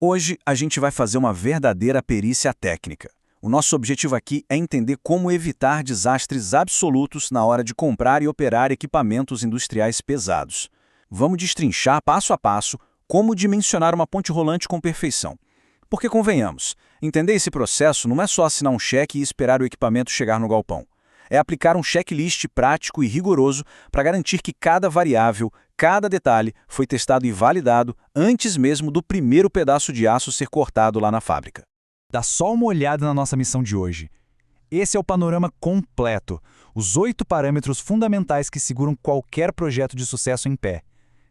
Hoje a gente vai fazer uma verdadeira perícia técnica. O nosso objetivo aqui é entender como evitar desastres absolutos na hora de comprar e operar equipamentos industriais pesados. Vamos destrinchar passo a passo como dimensionar uma ponte rolante com perfeição. Porque convenhamos, entender esse processo não é só assinar um cheque e esperar o equipamento chegar no galpão. É aplicar um checklist prático e rigoroso para garantir que cada variável, cada detalhe foi testado e validado antes mesmo do primeiro pedaço de aço ser cortado lá na fábrica. Dá só uma olhada na nossa missão de hoje. Esse é o panorama completo, os 8 parâmetros fundamentais que seguram qualquer projeto de sucesso em pé.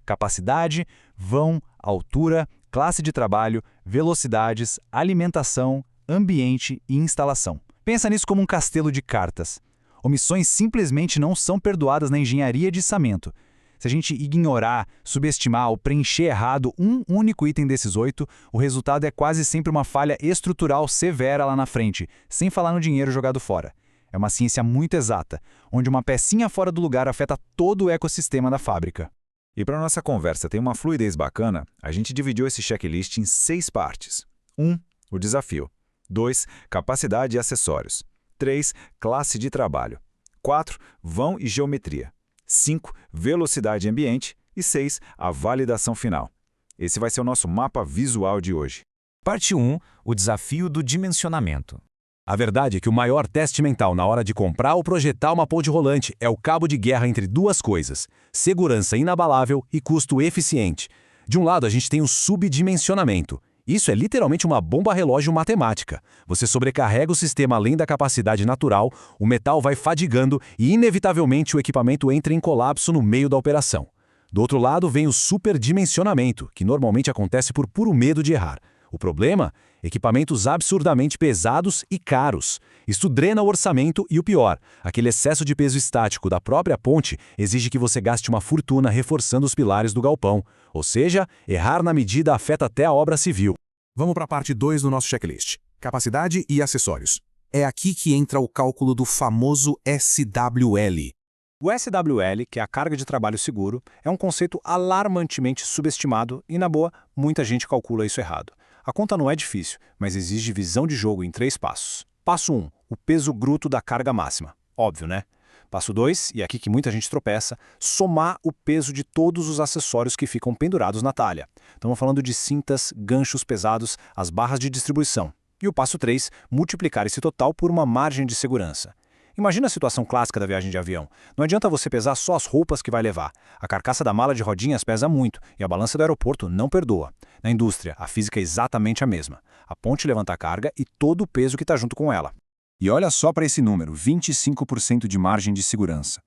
Capacidade, vão, altura, classe de trabalho, velocidades, alimentação, ambiente e instalação. Pensa nisso como um castelo de cartas. Omissões simplesmente não são perdoadas na engenharia de içamento. Se a gente ignorar, subestimar ou preencher errado um único item desses 8, o resultado é quase sempre uma falha estrutural severa lá na frente, sem falar no dinheiro jogado fora. É uma ciência muito exata, onde uma pecinha fora do lugar afeta todo o ecossistema da fábrica. E para nossa conversa ter uma fluidez bacana, a gente dividiu esse checklist em 6 partes. 1. O desafio. 2. Capacidade e acessórios. 3. Classe de trabalho. 4. Vão e geometria. 5. Velocidade e ambiente. E 6. A validação final. Esse vai ser o nosso mapa visual de hoje. Parte 1. O desafio do dimensionamento. A verdade é que o maior teste mental na hora de comprar ou projetar uma ponte rolante é o cabo de guerra entre duas coisas: segurança inabalável e custo eficiente. De um lado, a gente tem o subdimensionamento. Isso é literalmente uma bomba relógio matemática. Você sobrecarrega o sistema além da capacidade natural, o metal vai fadigando e, inevitavelmente, o equipamento entra em colapso no meio da operação. Do outro lado, vem o superdimensionamento, que normalmente acontece por puro medo de errar. O problema? Equipamentos absurdamente pesados e caros. Isso drena o orçamento e o pior, aquele excesso de peso estático da própria ponte exige que você gaste uma fortuna reforçando os pilares do galpão. Ou seja, errar na medida afeta até a obra civil. Vamos para a parte 2 do nosso checklist: capacidade e acessórios. É aqui que entra o cálculo do famoso SWL. O SWL, que é a carga de trabalho seguro, é um conceito alarmantemente subestimado e, na boa, muita gente calcula isso errado. A conta não é difícil, mas exige visão de jogo em 3 passos. Passo 1, o peso bruto da carga máxima. Óbvio, né? Passo 2, e é aqui que muita gente tropeça, somar o peso de todos os acessórios que ficam pendurados na talha. Estamos falando de cintas, ganchos pesados, as barras de distribuição. E o passo 3, multiplicar esse total por uma margem de segurança. Imagina a situação clássica da viagem de avião. Não adianta você pesar só as roupas que vai levar. A carcaça da mala de rodinhas pesa muito e a balança do aeroporto não perdoa. Na indústria, a física é exatamente a mesma. A ponte levanta a carga e todo o peso que está junto com ela. E olha só para esse número, 25% de margem de segurança.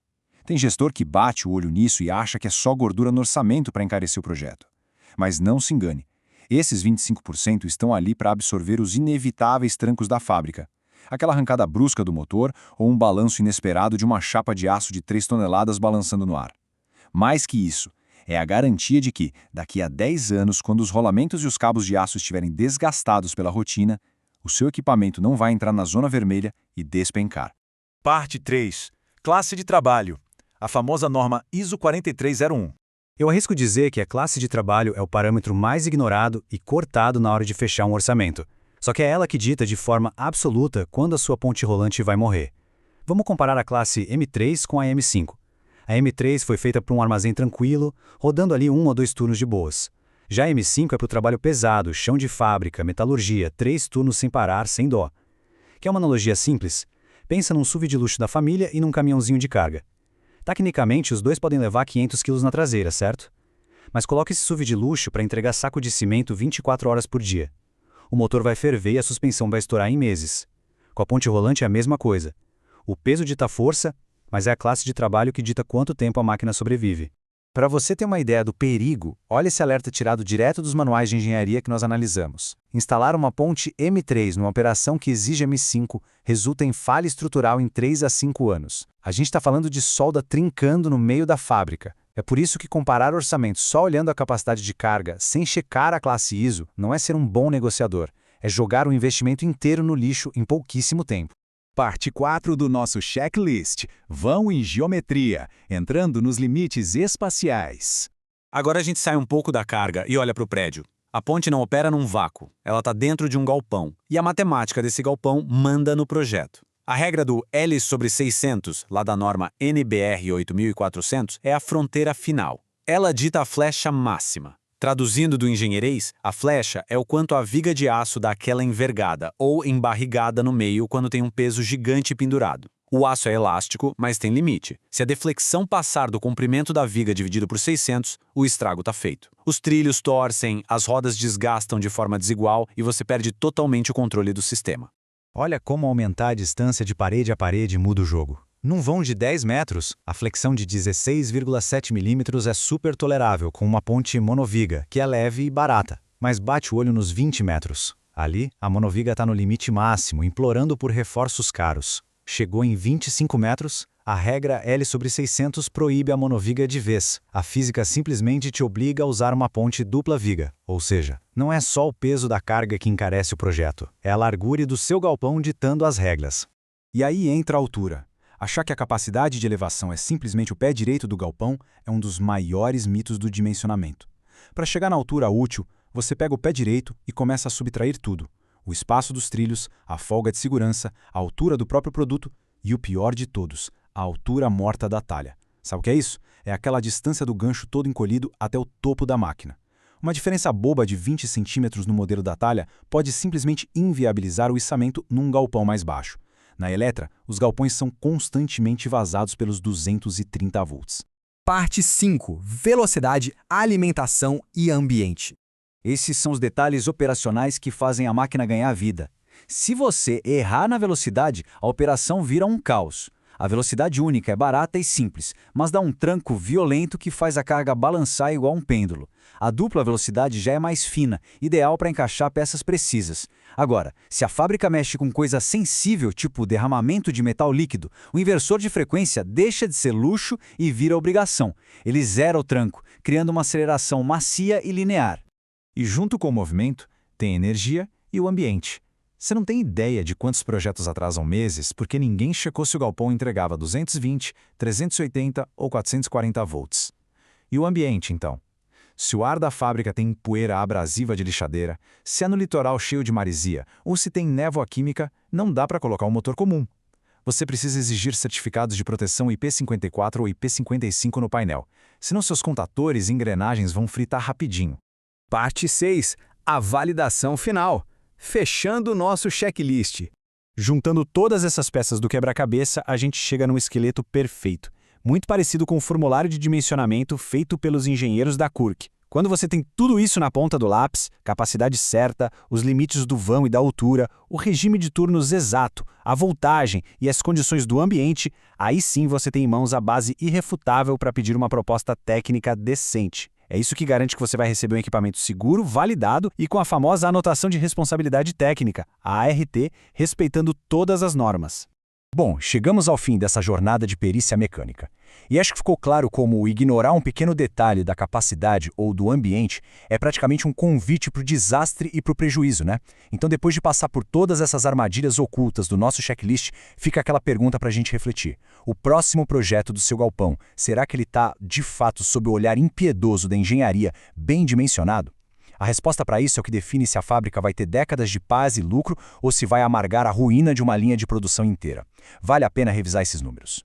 Tem gestor que bate o olho nisso e acha que é só gordura no orçamento para encarecer o projeto. Mas não se engane. Esses 25% estão ali para absorver os inevitáveis trancos da fábrica. Aquela arrancada brusca do motor ou um balanço inesperado de uma chapa de aço de 3 toneladas balançando no ar. Mais que isso, é a garantia de que, daqui a 10 anos, quando os rolamentos e os cabos de aço estiverem desgastados pela rotina, o seu equipamento não vai entrar na zona vermelha e despencar. Parte 3. Classe de trabalho. A famosa norma ISO 4301. Eu arrisco dizer que a classe de trabalho é o parâmetro mais ignorado e cortado na hora de fechar um orçamento. Só que é ela que dita de forma absoluta quando a sua ponte rolante vai morrer. Vamos comparar a classe M3 com a M5. A M3 foi feita para um armazém tranquilo, rodando ali 1 ou 2 turnos de boas. Já a M5 é para o trabalho pesado, chão de fábrica, metalurgia, 3 turnos sem parar, sem dó. Quer uma analogia simples? Pensa num SUV de luxo da família e num caminhãozinho de carga. Tecnicamente, os dois podem levar 500 kg na traseira, certo? Mas coloque esse SUV de luxo para entregar saco de cimento 24 horas por dia. O motor vai ferver e a suspensão vai estourar em meses. Com a ponte rolante é a mesma coisa. O peso dita força, mas é a classe de trabalho que dita quanto tempo a máquina sobrevive. Para você ter uma ideia do perigo, olha esse alerta tirado direto dos manuais de engenharia que nós analisamos. Instalar uma ponte M3 numa operação que exige M5 resulta em falha estrutural em 3 a 5 anos. A gente está falando de solda trincando no meio da fábrica. É por isso que comparar orçamentos só olhando a capacidade de carga, sem checar a classe ISO, não é ser um bom negociador. É jogar o investimento inteiro no lixo em pouquíssimo tempo. Parte 4 do nosso checklist: vão em geometria, entrando nos limites espaciais. Agora a gente sai um pouco da carga e olha para o prédio. A ponte não opera num vácuo, ela está dentro de um galpão, e a matemática desse galpão manda no projeto. A regra do L sobre 600, lá da norma NBR 8400, é a fronteira final. Ela dita a flecha máxima. Traduzindo do engenheirês, a flecha é o quanto a viga de aço dá aquela envergada ou embarrigada no meio quando tem um peso gigante pendurado. O aço é elástico, mas tem limite. Se a deflexão passar do comprimento da viga dividido por 600, o estrago está feito. Os trilhos torcem, as rodas desgastam de forma desigual e você perde totalmente o controle do sistema. Olha como aumentar a distância de parede a parede muda o jogo. Num vão de 10 metros, a flexão de 16,7 milímetros é super tolerável com uma ponte monoviga, que é leve e barata, mas bate o olho nos 20 metros. Ali, a monoviga está no limite máximo, implorando por reforços caros. Chegou em 25 metros, a regra L sobre 600 proíbe a monoviga de vez. A física simplesmente te obriga a usar uma ponte dupla viga, ou seja, não é só o peso da carga que encarece o projeto, é a largura do seu galpão ditando as regras. E aí entra a altura. Achar que a capacidade de elevação é simplesmente o pé direito do galpão é um dos maiores mitos do dimensionamento. Para chegar na altura útil, você pega o pé direito e começa a subtrair tudo. O espaço dos trilhos, a folga de segurança, a altura do próprio produto e o pior de todos, a altura morta da talha. Sabe o que é isso? É aquela distância do gancho todo encolhido até o topo da máquina. Uma diferença boba de 20 centímetros no modelo da talha pode simplesmente inviabilizar o içamento num galpão mais baixo. Na Eletra, os galpões são constantemente vazados pelos 230 volts. Parte 5. Velocidade, alimentação e ambiente. Esses são os detalhes operacionais que fazem a máquina ganhar vida. Se você errar na velocidade, a operação vira um caos. A velocidade única é barata e simples, mas dá um tranco violento que faz a carga balançar igual um pêndulo. A dupla velocidade já é mais fina, ideal para encaixar peças precisas. Agora, se a fábrica mexe com coisa sensível, tipo derramamento de metal líquido, o inversor de frequência deixa de ser luxo e vira obrigação. Ele zera o tranco, criando uma aceleração macia e linear. E junto com o movimento, tem energia e o ambiente. Você não tem ideia de quantos projetos atrasam meses porque ninguém checou se o galpão entregava 220, 380 ou 440 volts. E o ambiente, então? Se o ar da fábrica tem poeira abrasiva de lixadeira, se é no litoral cheio de maresia ou se tem névoa química, não dá para colocar um motor comum. Você precisa exigir certificados de proteção IP54 ou IP55 no painel, senão seus contadores e engrenagens vão fritar rapidinho. Parte 6. A validação final. Fechando o nosso checklist. Juntando todas essas peças do quebra-cabeça, a gente chega num esqueleto perfeito, muito parecido com o formulário de dimensionamento feito pelos engenheiros da CURC. Quando você tem tudo isso na ponta do lápis, capacidade certa, os limites do vão e da altura, o regime de turnos exato, a voltagem e as condições do ambiente, aí sim você tem em mãos a base irrefutável para pedir uma proposta técnica decente. É isso que garante que você vai receber um equipamento seguro, validado e com a famosa anotação de responsabilidade técnica, a ART, respeitando todas as normas. Bom, chegamos ao fim dessa jornada de perícia mecânica. E acho que ficou claro como ignorar um pequeno detalhe da capacidade ou do ambiente é praticamente um convite para o desastre e para o prejuízo, né? Então, depois de passar por todas essas armadilhas ocultas do nosso checklist, fica aquela pergunta para a gente refletir. O próximo projeto do seu galpão, será que ele está, de fato, sob o olhar impiedoso da engenharia bem dimensionado? A resposta para isso é o que define se a fábrica vai ter décadas de paz e lucro ou se vai amargar a ruína de uma linha de produção inteira. Vale a pena revisar esses números.